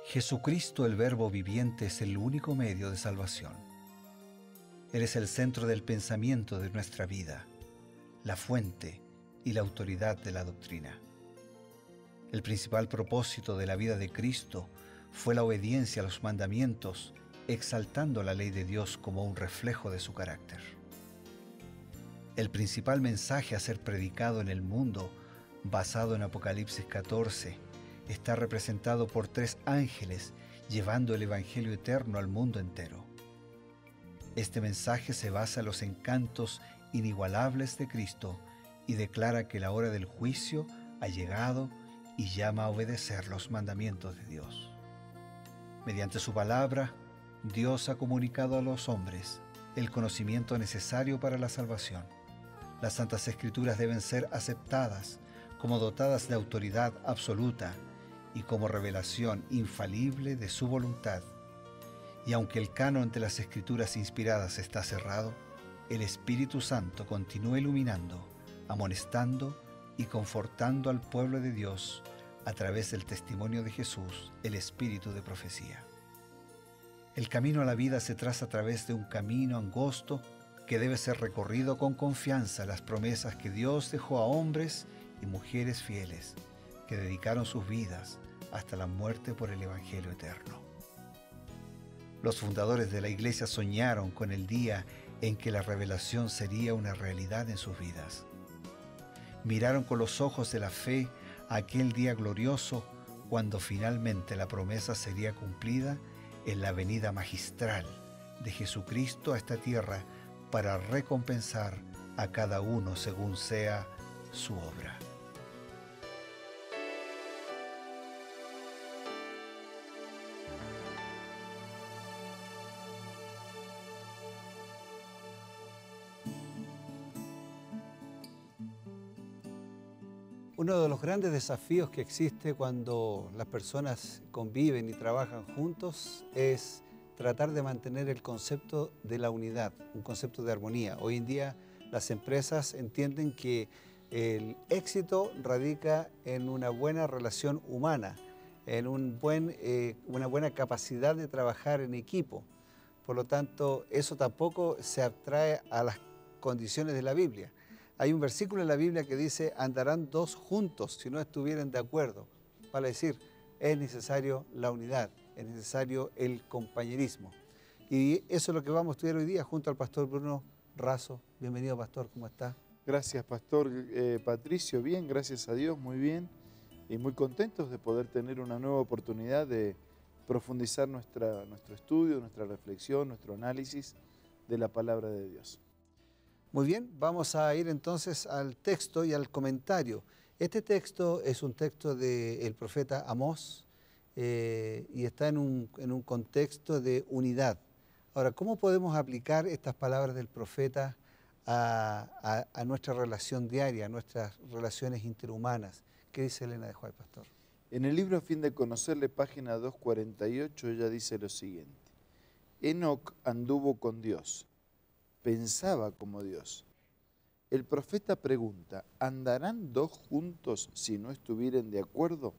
Jesucristo, el Verbo viviente, es el único medio de salvación. Él es el centro del pensamiento de nuestra vida, la fuente y la autoridad de la doctrina. El principal propósito de la vida de Cristo fue la obediencia a los mandamientos, exaltando la ley de Dios como un reflejo de su carácter. El principal mensaje a ser predicado en el mundo, basado en Apocalipsis 14, está representado por 3 ángeles llevando el Evangelio eterno al mundo entero. Este mensaje se basa en los encantos inigualables de Cristo y declara que la hora del juicio ha llegado y llama a obedecer los mandamientos de Dios. Mediante su palabra, Dios ha comunicado a los hombres el conocimiento necesario para la salvación. Las Santas Escrituras deben ser aceptadas como dotadas de autoridad absoluta y como revelación infalible de su voluntad. Y aunque el canon de las Escrituras inspiradas está cerrado, el Espíritu Santo continúa iluminando, amonestando y confortando al pueblo de Dios a través del testimonio de Jesús, el Espíritu de profecía. El camino a la vida se traza a través de un camino angosto que debe ser recorrido con confianza a las promesas que Dios dejó a hombres y mujeres fieles que dedicaron sus vidas hasta la muerte por el Evangelio eterno. Los fundadores de la Iglesia soñaron con el día en que la revelación sería una realidad en sus vidas. Miraron con los ojos de la fe aquel día glorioso cuando finalmente la promesa sería cumplida en la venida magistral de Jesucristo a esta tierra para recompensar a cada uno según sea su obra. Uno de los grandes desafíos que existe cuando las personas conviven y trabajan juntos es tratar de mantener el concepto de la unidad, un concepto de armonía. Hoy en día las empresas entienden que el éxito radica en una buena relación humana, en una buena capacidad de trabajar en equipo. Por lo tanto, eso tampoco se abstrae a las condiciones de la Biblia. Hay un versículo en la Biblia que dice, andarán 2 juntos si no estuvieran de acuerdo. Para decir, es necesario la unidad, es necesario el compañerismo. Y eso es lo que vamos a estudiar hoy día junto al pastor Bruno Razo. Bienvenido, pastor, ¿cómo está? Gracias, pastor Patricio. Bien, gracias a Dios, muy bien. Y muy contentos de poder tener una nueva oportunidad de profundizar nuestro estudio, nuestra reflexión, nuestro análisis de la palabra de Dios. Muy bien, vamos a ir entonces al texto y al comentario. Este texto es un texto del profeta Amós y está en un contexto de unidad. Ahora, ¿cómo podemos aplicar estas palabras del profeta a nuestra relación diaria, a nuestras relaciones interhumanas? ¿Qué dice Elena de Juárez, pastor? En el libro A fin de conocerle, página 248, ella dice lo siguiente. Enoc anduvo con Dios, pensaba como Dios. El profeta pregunta, ¿andarán 2 juntos si no estuvieren de acuerdo?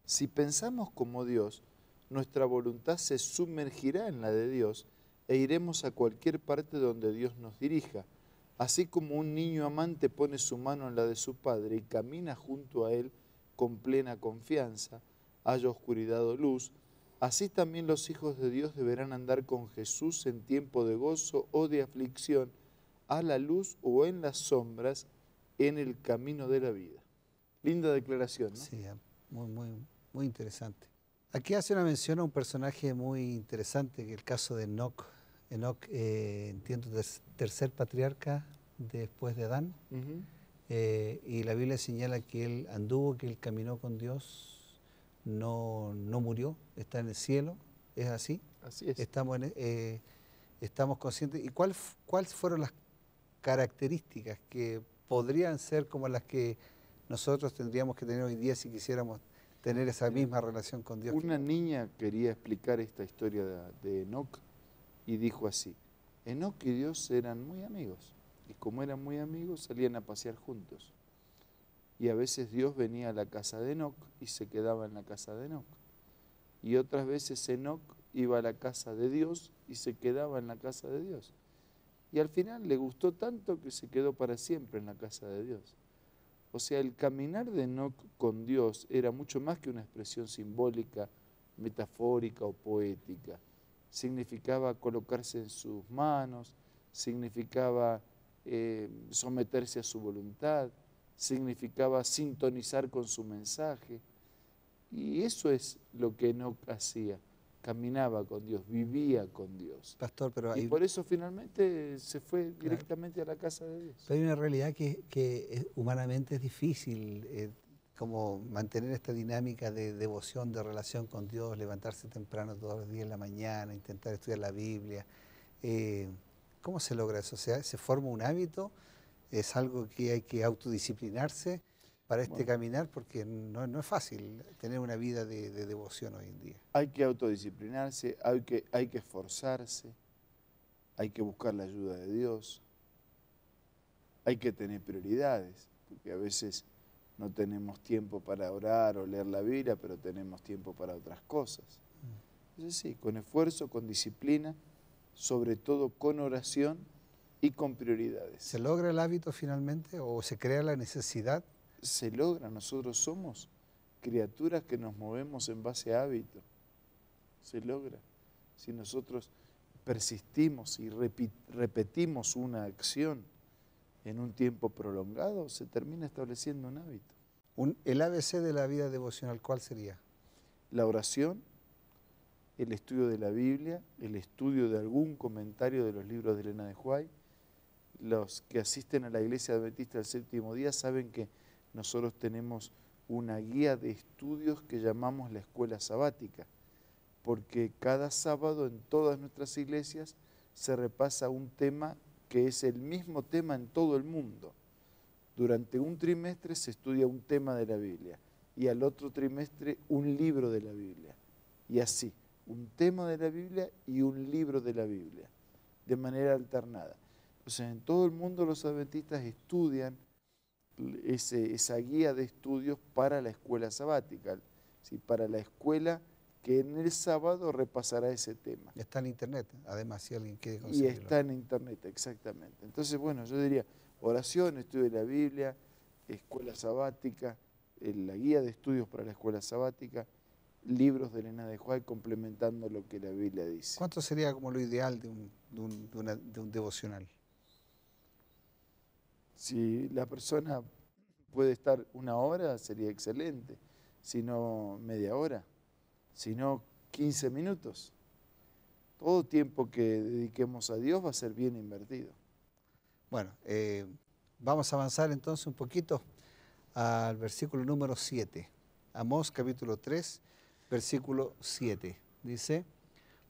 Si pensamos como Dios, nuestra voluntad se sumergirá en la de Dios e iremos a cualquier parte donde Dios nos dirija. Así como un niño amante pone su mano en la de su padre y camina junto a él con plena confianza, haya oscuridad o luz, así también los hijos de Dios deberán andar con Jesús en tiempo de gozo o de aflicción, a la luz o en las sombras, en el camino de la vida. Linda declaración, ¿no? Sí, muy interesante. Aquí hace una mención a un personaje muy interesante, que es el caso de Enoc. Enoc, entiendo, tercer patriarca después de Adán. Y la Biblia señala que él anduvo, que él caminó con Dios, no murió, está en el cielo. ¿Es así? Así es. Estamos conscientes. ¿Y cuáles fueron las características que podrían ser como las que nosotros tendríamos que tener hoy día si quisiéramos tener esa misma relación con Dios? Una niña quería explicar esta historia de Enoc y dijo así, Enoc y Dios eran muy amigos, y como eran muy amigos salían a pasear juntos. Y a veces Dios venía a la casa de Enoc y se quedaba en la casa de Enoc. y otras veces Enoc iba a la casa de Dios y se quedaba en la casa de Dios. Y al final le gustó tanto que se quedó para siempre en la casa de Dios. O sea, el caminar de Enoc con Dios era mucho más que una expresión simbólica, metafórica o poética. Significaba colocarse en sus manos, significaba someterse a su voluntad, significaba sintonizar con su mensaje. Y eso es lo que Enoc hacía. Caminaba con Dios, vivía con Dios. Pastor, pero Y hay, por eso finalmente se fue claro, directamente a la casa de Dios. pero hay una realidad que humanamente es difícil, como mantener esta dinámica de devoción, de relación con Dios, levantarse temprano todos los días en la mañana, intentar estudiar la Biblia. Eh, ¿Cómo se logra eso? O sea, ¿se forma un hábito? ¿Es algo que hay que autodisciplinarse para este Bueno, caminar? Porque no es fácil tener una vida de devoción hoy en día. hay que autodisciplinarse, hay que esforzarse, hay que buscar la ayuda de Dios, hay que tener prioridades, porque a veces no tenemos tiempo para orar o leer la Biblia, pero tenemos tiempo para otras cosas. Entonces sí, con esfuerzo, con disciplina, sobre todo con oración y con prioridades. ¿Se logra el hábito finalmente o se crea la necesidad? Se logra, nosotros somos criaturas que nos movemos en base a hábito. Se logra. Si nosotros persistimos y repetimos una acción en un tiempo prolongado, se termina estableciendo un hábito. El ABC de la vida devocional, ¿cuál sería? La oración, el estudio de la Biblia, el estudio de algún comentario de los libros de Elena de White. Los que asisten a la Iglesia Adventista del Séptimo Día saben que nosotros tenemos una guía de estudios que llamamos la Escuela Sabática, porque cada sábado en todas nuestras iglesias se repasa un tema que es el mismo tema en todo el mundo. Durante un trimestre se estudia un tema de la Biblia y al otro trimestre un libro de la Biblia. Y así, un tema de la Biblia y un libro de la Biblia, de manera alternada. Entonces, en todo el mundo los adventistas estudian esa guía de estudios para la escuela sabática, ¿sí? Para la escuela que en el sábado repasará ese tema. Está en internet, además, si alguien quiere Y conseguirlo. está en internet, exactamente. Entonces, bueno, yo diría oración, estudio de la Biblia, escuela sabática, la guía de estudios para la escuela sabática, libros de Elena de White complementando lo que la Biblia dice. ¿Cuánto sería como lo ideal de un devocional? Si la persona puede estar una hora, sería excelente. Si no, media hora. Si no, 15 minutos. Todo tiempo que dediquemos a Dios va a ser bien invertido. Bueno, vamos a avanzar entonces un poquito al versículo número 7. Amós capítulo 3, versículo 7. Dice,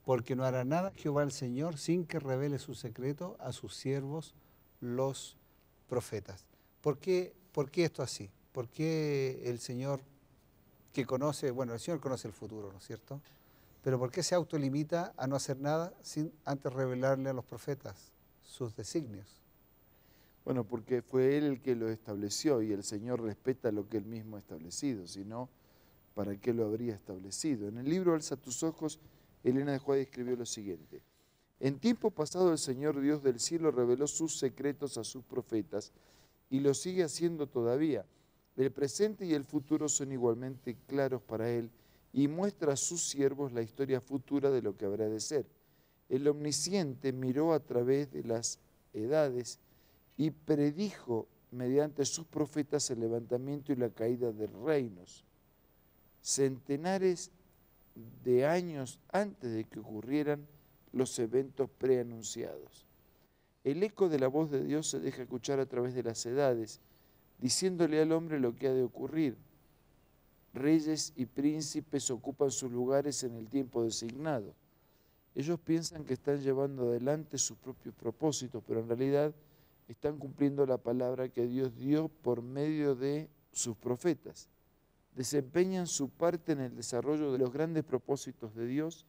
porque no hará nada Jehová el Señor sin que revele su secreto a sus siervos los profetas. ¿Por qué esto así? ¿Por qué el Señor que conoce, bueno, el Señor conoce el futuro, ¿no es cierto? Pero ¿por qué se autolimita a no hacer nada sin antes revelarle a los profetas sus designios? Bueno, porque fue Él el que lo estableció y el Señor respeta lo que Él mismo ha establecido, si no, ¿para qué lo habría establecido? En el libro Alza tus ojos, Elena de White escribió lo siguiente: en tiempo pasado el Señor Dios del cielo reveló sus secretos a sus profetas y lo sigue haciendo todavía. El presente y el futuro son igualmente claros para Él y muestra a sus siervos la historia futura de lo que habrá de ser. El Omnisciente miró a través de las edades y predijo mediante sus profetas el levantamiento y la caída de reinos. Centenares de años antes de que ocurrieran los eventos preanunciados. El eco de la voz de Dios se deja escuchar a través de las edades, diciéndole al hombre lo que ha de ocurrir. Reyes y príncipes ocupan sus lugares en el tiempo designado. Ellos piensan que están llevando adelante sus propios propósitos, pero en realidad están cumpliendo la palabra que Dios dio por medio de sus profetas. Desempeñan su parte en el desarrollo de los grandes propósitos de Dios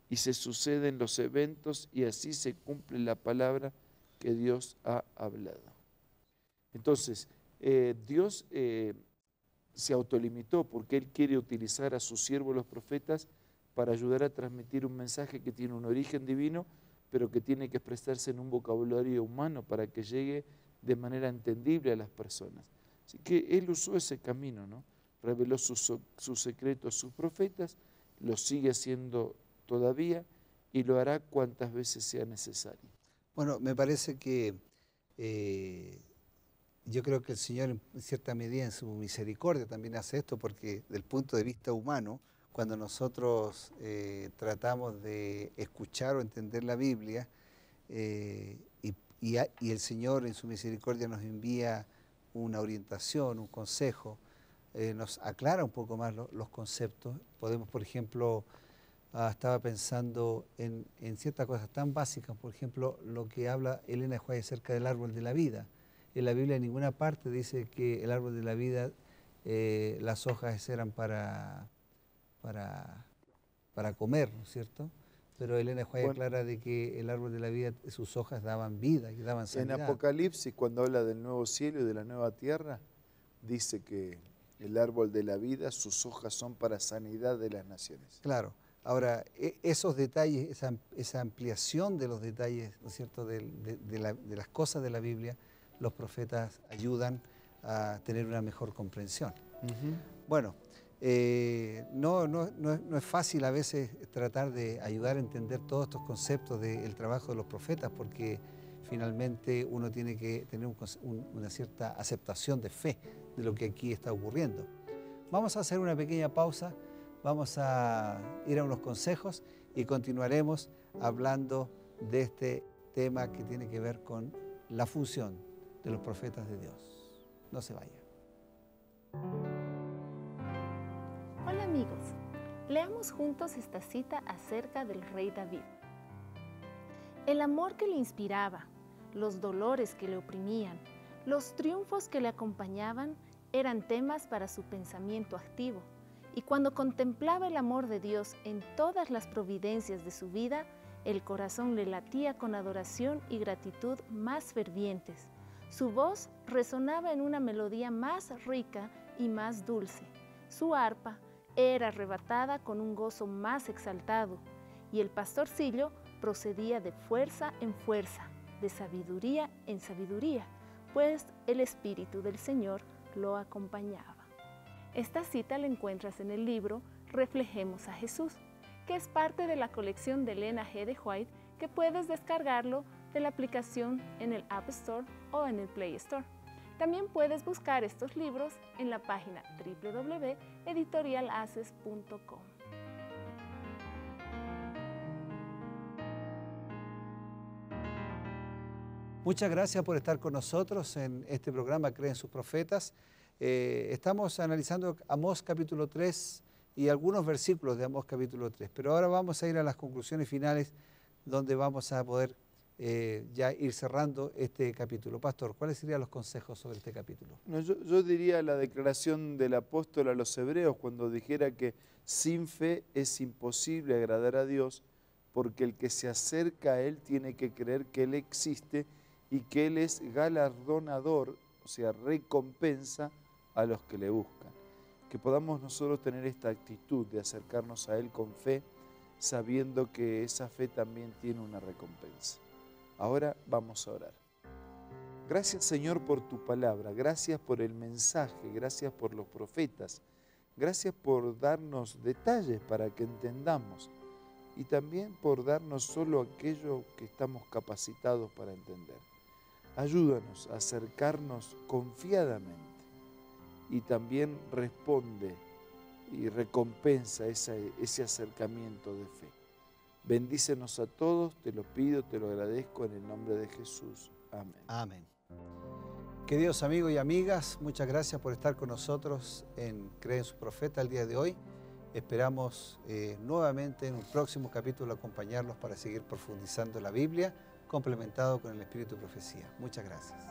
y se suceden los eventos y así se cumple la palabra que Dios ha hablado. Entonces, Dios se autolimitó porque Él quiere utilizar a sus siervos los profetas para ayudar a transmitir un mensaje que tiene un origen divino, pero que tiene que expresarse en un vocabulario humano para que llegue de manera entendible a las personas. Así que él usó ese camino, ¿no? Reveló sus secretos a sus profetas, lo sigue haciendo todavía y lo hará cuantas veces sea necesario. Bueno, me parece que yo creo que el Señor en cierta medida en su misericordia también hace esto, porque del punto de vista humano, cuando nosotros tratamos de escuchar o entender la Biblia, y el Señor en su misericordia nos envía una orientación, un consejo, nos aclara un poco más los conceptos. Podemos, por ejemplo, estaba pensando en ciertas cosas tan básicas, por ejemplo, lo que habla Elena White acerca del árbol de la vida. En la Biblia en ninguna parte dice que el árbol de la vida, las hojas eran para comer, ¿no es cierto? Pero Elena White aclara de que el árbol de la vida, sus hojas daban vida y daban sanidad. En Apocalipsis, cuando habla del nuevo cielo y de la nueva tierra, dice que el árbol de la vida, sus hojas son para sanidad de las naciones. Claro. Ahora, esos detalles, esa ampliación de los detalles, ¿no es cierto?, de las cosas de la Biblia, los profetas ayudan a tener una mejor comprensión. Bueno, no es fácil a veces tratar de ayudar a entender todos estos conceptos del trabajo de los profetas, porque finalmente uno tiene que tener una cierta aceptación de fe de lo que aquí está ocurriendo. Vamos a hacer una pequeña pausa, vamos a ir a unos consejos y continuaremos hablando de este tema que tiene que ver con la función de los profetas de Dios. No se vaya. Hola amigos, leamos juntos esta cita acerca del rey David. El amor que le inspiraba, los dolores que le oprimían, los triunfos que le acompañaban eran temas para su pensamiento activo, y cuando contemplaba el amor de Dios en todas las providencias de su vida, el corazón le latía con adoración y gratitud más fervientes. Su voz resonaba en una melodía más rica y más dulce. Su arpa era arrebatada con un gozo más exaltado, y el pastorcillo procedía de fuerza en fuerza, de sabiduría en sabiduría, pues el Espíritu del Señor lo acompañaba. Esta cita la encuentras en el libro Reflejemos a Jesús, que es parte de la colección de Elena G. de White, que puedes descargarlo de la aplicación en el App Store o en el Play Store. También puedes buscar estos libros en la página www.editorialaces.com. Muchas gracias por estar con nosotros en este programa Creen sus profetas. Estamos analizando Amós capítulo 3 y algunos versículos de Amós capítulo 3, pero ahora vamos a ir a las conclusiones finales donde vamos a poder ya ir cerrando este capítulo. Pastor, ¿cuáles serían los consejos sobre este capítulo? No, yo diría la declaración del apóstol a los hebreos cuando dijera que sin fe es imposible agradar a Dios, porque el que se acerca a Él tiene que creer que Él existe y que Él es galardonador, o sea, recompensa a los que le buscan. Que podamos nosotros tener esta actitud de acercarnos a Él con fe, sabiendo que esa fe también tiene una recompensa. Ahora vamos a orar. Gracias, Señor, por tu palabra, gracias por el mensaje, gracias por los profetas, gracias por darnos detalles para que entendamos y también por darnos solo aquello que estamos capacitados para entender. Ayúdanos a acercarnos confiadamente y también responde y recompensa ese acercamiento de fe. Bendícenos a todos, te lo pido, te lo agradezco en el nombre de Jesús. Amén. Amén. Queridos amigos y amigas, muchas gracias por estar con nosotros en Creen sus profetas el día de hoy. Esperamos nuevamente en un próximo capítulo acompañarlos para seguir profundizando la Biblia, complementado con el espíritu de profecía. Muchas gracias.